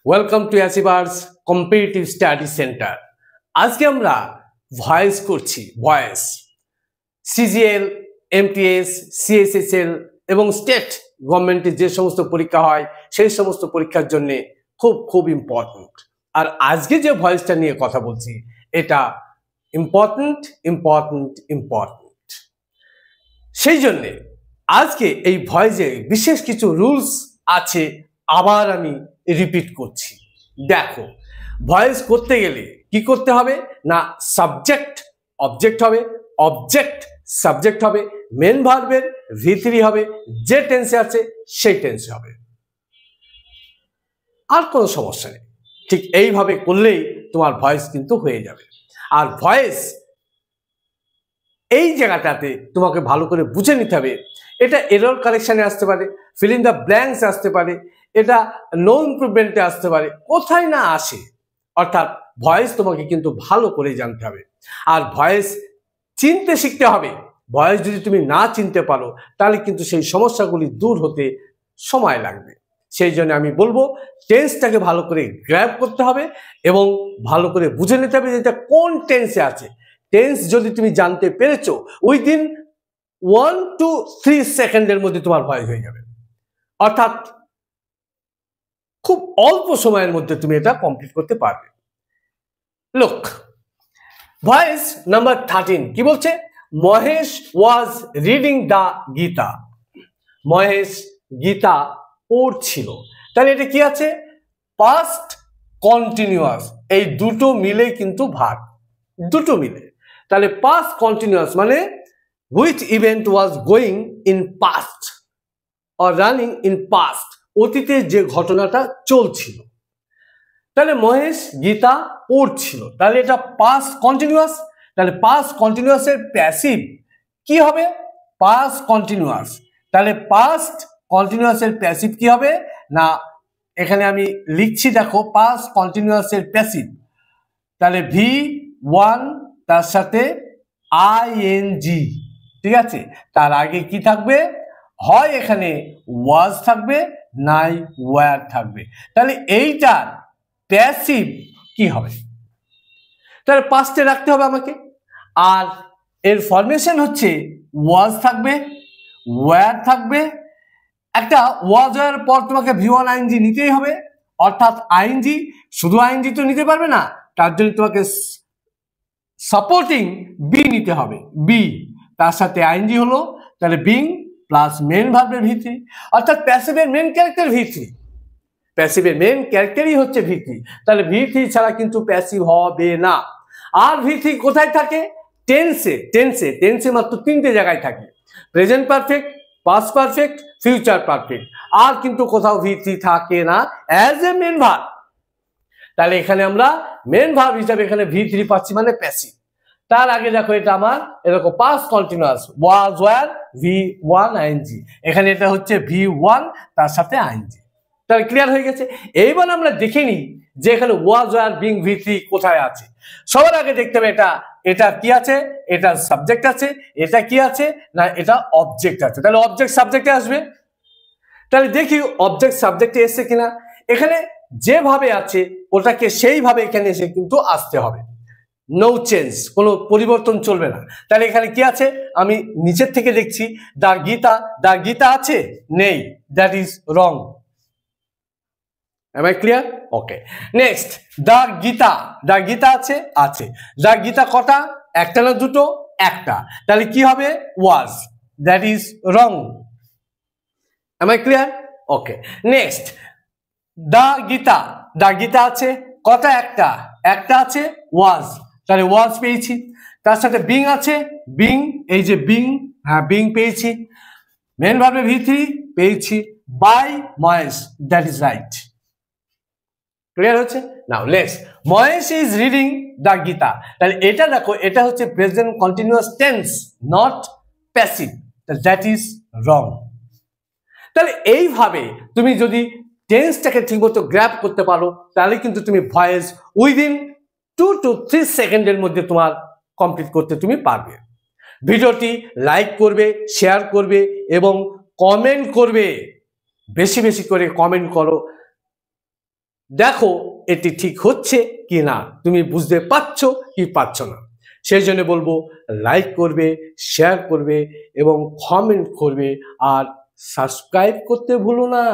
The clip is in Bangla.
Welcome to achievers competitive study centre. আজকে আমরা ভয়েস করছি। ভয়েস সিজিএল, এমটিএস, সিএসএসএল এবং স্টেট গভর্নমেন্টের যে সমস্ত পরীক্ষা হয় সেই সমস্ত পরীক্ষার জন্য খুব ইম্পর্টেন্ট। আর আজকে যে ভয়েসটা নিয়ে কথা বলছি এটা ইম্পর্টেন্ট। সেই জন্যে আজকে এই ভয়েসে বিশেষ কিছু রুলস আছে, আবার আমি রিপিট করছি। দেখো, ভয়েস করতে গেলে কি করতে হবে না, সাবজেক্ট অবজেক্ট হবে, অবজেক্ট সাবজেক্ট হবে, মেন ভার্বের V3 হবে, যে টেন্সে আছে সেই টেন্সে হবে, আর কোনো সমস্যা নেই। ঠিক এইভাবে করলেই তোমার ভয়েস কিন্তু হয়ে যাবে। আর ভয়েস এই জায়গাটাতে তোমাকে ভালো করে বুঝে নিতে হবে। এটা এরর কারেকশনে আসতে পারে, ফিল ইন দ্য ব্ল্যাঙ্কস আসতে পারে, এটা নো ইমপ্রুভমেন্টে আসতে পারে, কোথায় না আসে। অর্থাৎ ভয়েস তোমাকে কিন্তু ভালো করে জানতে হবে, আর ভয়েস চিনতে শিখতে হবে। ভয়েস যদি তুমি না চিনতে পারো তাহলে কিন্তু সেই সমস্যাগুলি দূর হতে সময় লাগবে। সেই জন্য আমি বলবো টেন্সটাকে ভালো করে গ্র্যাব করতে হবে এবং ভালো করে বুঝে নিতে হবে যে এটা কোন টেন্সে আছে। টেন্স যদি তুমি জানতে পেরেছো, উইদিন 1 to 3 সেকেন্ডের মধ্যে তোমার ভয়েস হয়ে যাবে। অর্থাৎ খুব অল্প সময়ের মধ্যে তুমি এটা কমপ্লিট করতে পারবে। লুক, ভয়েস নাম্বার 13 কি বলছে? Mahesh was reading the Gita. Mahesh Gita পড়ছিল। তাহলে এটা কি আছে? Past continuous. এই দুটো মিলে কিন্তু ভার্ব, দুটো মিলে। তাহলে পাস্ট কন্টিনিউয়াস মানে which event was going in past or running in past, অতীতে যে ঘটনাটা চলছিল। তাহলে মহেশ গীতা পড়ছিল, তাহলে এটা পাস্ট কন্টিনিউয়াস। তাহলে পাস্ট কন্টিনিউয়াসের প্যাসিভ কি হবে? Past continuous. তাহলে পাস্ট কন্টিনিউয়াসের প্যাসিভ কি হবে না, এখানে আমি লিখছি, দেখো পাস্ট কন্টিনিউয়াসের প্যাসিভ। তাহলে V1 তার সাথে ING, ঠিক আছে? তার আগে কি থাকবে? হয় এখানে ওয়াজ থাকবে, নাই ওয়্যার থাকবে। তাহলে এইটার প্যাসিভ কি হবে? তাহলে পাস্টে রাখতে হবে আমাকে। আর এর ফরমেশন হচ্ছে ওয়াজ থাকবে, ওয়্যার থাকবে, একটা ওয়াজ এর পর তোমাকে V1 ING নিতেই হবে। অর্থাৎ ING, শুধু ING তো নিতে পারবে না, তার জন্য তোমাকে সাপোর্টিং বি নিতে হবে। বি তার সাথে ING হলো, তাহলে বিং প্লাস মেন ভার্বের V3। অর্থাৎ প্যাসিভের মেন ক্যারেক্টার V3, প্যাসিভের মেন ক্যারেক্টারই হচ্ছে V3। তাহলে V3 ছাড়া কিন্তু প্যাসিভ হবে না। আর V3 কোথায় থাকে? টেন্সে। টেন্সে মাত্র 3টে জায়গায় থাকে, present perfect, past perfect, future perfect. আর কিন্তু কোথাও V3 থাকে না অ্যাজ এ মেন ভার্ব। তাহলে এখানে আমরা মেন ভার্ব হিসাবে এখানে V3 পাচ্ছি, মানে প্যাসিভ। তার আগে দেখো এটা আমার এরকম পাস্ট কন্টিনিউয়াস, ওয়াজ ওয়্যার V1 ING, এখানে এটা হচ্ছে V1 তার সাথে ING। তাহলে ক্লিয়ার হয়ে গেছে। এইবার আমরা দেখে নিই যে এখানে ওয়াজ ওয়্যার বিং V3 কোথায় আছে। সবার আগে দেখতে হবে এটা কি আছে? এটা সাবজেক্ট আছে। এটা কি আছে না, এটা অবজেক্ট আছে। তাহলে অবজেক্ট সাবজেক্টে আসবে। তাহলে দেখি অবজেক্ট সাবজেক্টে এসছে কিনা। এখানে যেভাবে আছে ওটাকে সেইভাবে এখানে এসে কিন্তু আসতে হবে, নো চেঞ্জ, কোনো পরিবর্তন চলবে না। তাহলে এখানে কি আছে? আমি নিচের থেকে দেখছি দ্য গীতা। দ্য গীতা আছে? নেই, that is wrong. Am I clear? Okay. Next, the Gita. The Gita আছে? আছে। The Gita কটা? একটা না দুটো? একটা। তাহলে কি হবে? Was. That is wrong. Am I clear? Okay. Next, the Gita. The Gita আছে? কটা? একটা। একটা আছে? Was. তাহলে was পেয়েছি। তার সাথে being আছে? being, এই যে being, হ্যাঁ being পেয়েছি। মেন ভার্বে V3 পেয়েছি। by Mahesh, that is right. Clear হচ্ছে? Now next, Mahesh is reading the Gita. তাহলে এটা দেখো, এটা হচ্ছে present continuous tense, not passive. That is wrong. তাহলে এইভাবে তুমি যদি টেন্সটাকে ঠিকমতো গ্র্যাব করতে পারো তাহলে কিন্তু তুমি ভয়েস উইদিন 2 to 3 সেকেন্ডের মধ্যে তোমার কমপ্লিট করতে তুমি পারবে। ভিডিওটি লাইক করবে, শেয়ার করবে এবং কমেন্ট করবে। বেশি বেশি করে কমেন্ট করো। দেখো এটি ঠিক হচ্ছে কি না, তুমি বুঝতে পারছো কি পারছো না। সেই জন্য বলবো লাইক করবে, শেয়ার করবে এবং কমেন্ট করবে, আর সাবস্ক্রাইব করতে ভুলো না।